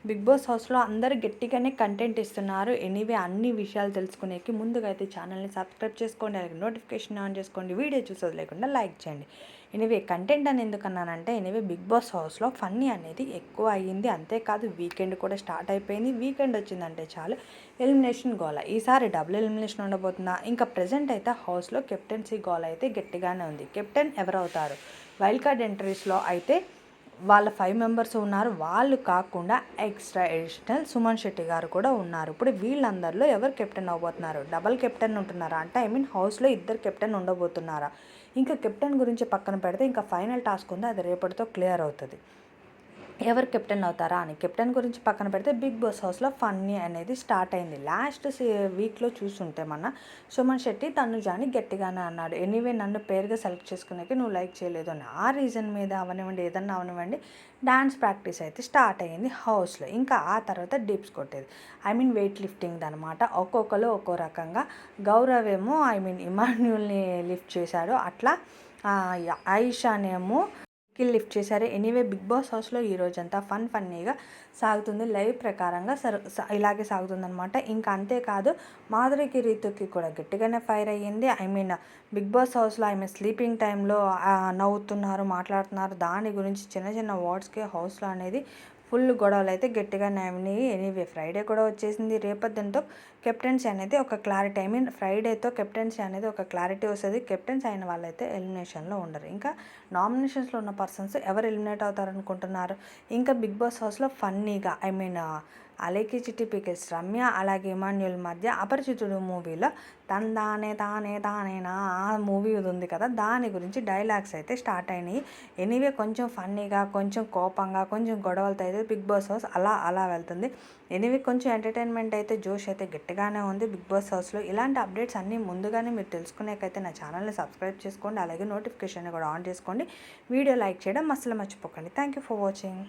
Big boss హౌస్లో అందరూ గట్టిగానే కంటెంట్ ఇస్తున్నారు. ఎనీవే అన్ని విషయాలు తెలుసుకునేకి ముందుగా అయితే ఛానల్ని సబ్స్క్రైబ్ చేసుకోండి, అలాగే నోటిఫికేషన్ ఆన్ చేసుకోండి, వీడియో చూసేది లేకుండా లైక్ చేయండి. ఎనీవే కంటెంట్ అని ఎందుకన్నానంటే బిగ్ బాస్ హౌస్లో ఫన్నీ అనేది ఎక్కువ అయ్యింది. అంతేకాదు వీకెండ్ కూడా స్టార్ట్ అయిపోయింది. వీకెండ్ వచ్చిందంటే చాలు ఎలిమినేషన్ గోల. ఈసారి డబుల్ ఎలిమినేషన్ ఉండబోతుందా? ఇంకా ప్రజెంట్ అయితే హౌస్లో కెప్టెన్సీ గోల అయితే గట్టిగానే ఉంది. కెప్టెన్ ఎవరవుతారు? వైల్డ్ కార్డ్ ఎంట్రీస్లో అయితే వాళ్ళ 5 మెంబర్స్ ఉన్నారు. వాళ్ళు కాకుండా ఎక్స్ట్రా అడిషనల్ సుమన్ శెట్టి గారు కూడా ఉన్నారు. ఇప్పుడు వీళ్ళందరిలో ఎవరు కెప్టెన్ అవ్వబోతున్నారు? డబల్ కెప్టెన్ ఉంటున్నారా అంటే హౌస్లో ఇద్దరు కెప్టెన్ ఉండబోతున్నారా? ఇంకా కెప్టెన్ గురించి పక్కన పెడితే ఇంకా ఫైనల్ టాస్క్ ఉంది, అది రేపటితో క్లియర్ అవుతుంది. ఎవరు కెప్టెన్ అవుతారా అని. కెప్టెన్ గురించి పక్కన పెడితే బిగ్ బాస్ హౌస్లో ఫన్నీ అనేది స్టార్ట్ అయింది. లాస్ట్ వీక్లో చూస్తుంటే సుమన్ శెట్టి తనుజాని గట్టిగానే అన్నాడు, ఎనీవే నన్ను పేరుగా సెలెక్ట్ చేసుకునేకి నువ్వు లైక్ చేయలేదు అని. ఆ రీజన్ మీద అవనివ్వండి, ఏదన్నా అవనివ్వండి, డాన్స్ ప్రాక్టీస్ అయితే స్టార్ట్ అయ్యింది హౌస్లో. ఇంకా ఆ తర్వాత డిప్స్ కొట్టేది, వెయిట్ లిఫ్టింగ్ అనమాట. ఒక్కొక్కరు ఒక్కో రకంగా. గౌరవ్ ఏమో ఇమాన్యుల్ని లిఫ్ట్ చేశాడు. అట్లా ఆయిషానేమో లిఫ్ట్ చేశారు. ఎనీవే బిగ్ బాస్ హౌస్లో ఈ రోజంతా ఫన్నీగా సాగుతుంది. లైవ్ ప్రకారంగా ఇలాగే సాగుతుందనమాట. ఇంకా అంతేకాదు మాధురికి రీతుకి కూడా గట్టిగానే ఫైర్ అయ్యింది. బిగ్ బాస్ హౌస్లో స్లీపింగ్ టైంలో నవ్వుతున్నారు, మాట్లాడుతున్నారు. దాని గురించి చిన్న చిన్న వర్డ్స్కే హౌస్లో అనేది ఫుల్ గొడవలు అయితే గట్టిగానే అయినాయి. ఎనీవే ఫ్రైడే కూడా వచ్చేసింది. రేపొద్దునతో కెప్టెన్సీ అనేది ఒక క్లారిటీ, ఫ్రైడేతో కెప్టెన్సీ అనేది ఒక క్లారిటీ వస్తుంది. కెప్టెన్సీ అయిన వాళ్ళైతే ఎలిమినేషన్లో ఉండరు. ఇంకా నామినేషన్స్లో ఉన్న పర్సన్స్ ఎవరు ఎలిమినేట్ అవుతారనుకుంటున్నారు? ఇంకా బిగ్ బాస్ హౌస్లో ఫన్నీగా అలేకి చిట్టి పికెస్ రమ్య అలాగే ఇమాన్యుల్ మధ్య అపరిచితుడు మూవీలో తానేనా ఆ మూవీ ఉంది కదా, దాని గురించి డైలాగ్స్ అయితే స్టార్ట్ అయినాయి. ఎనీవే కొంచెం ఫన్నీగా, కొంచెం కోపంగా, కొంచెం గొడవలతో అయితే బిగ్ బాస్ హౌస్ అలా వెళ్తుంది. ఎనీవే కొంచెం ఎంటర్టైన్మెంట్ అయితే జోష్ అయితే గట్టిగానే ఉంది బిగ్ బాస్ హౌస్లో. ఇలాంటి అప్డేట్స్ అన్నీ ముందుగానే మీరు తెలుసుకునేకైతే నా ఛానల్ని సబ్స్క్రైబ్ చేసుకోండి, అలాగే నోటిఫికేషన్ కూడా ఆన్ చేసుకోండి. వీడియో లైక్ చేయడం అస్సలు మర్చిపోకండి. Thank you for watching.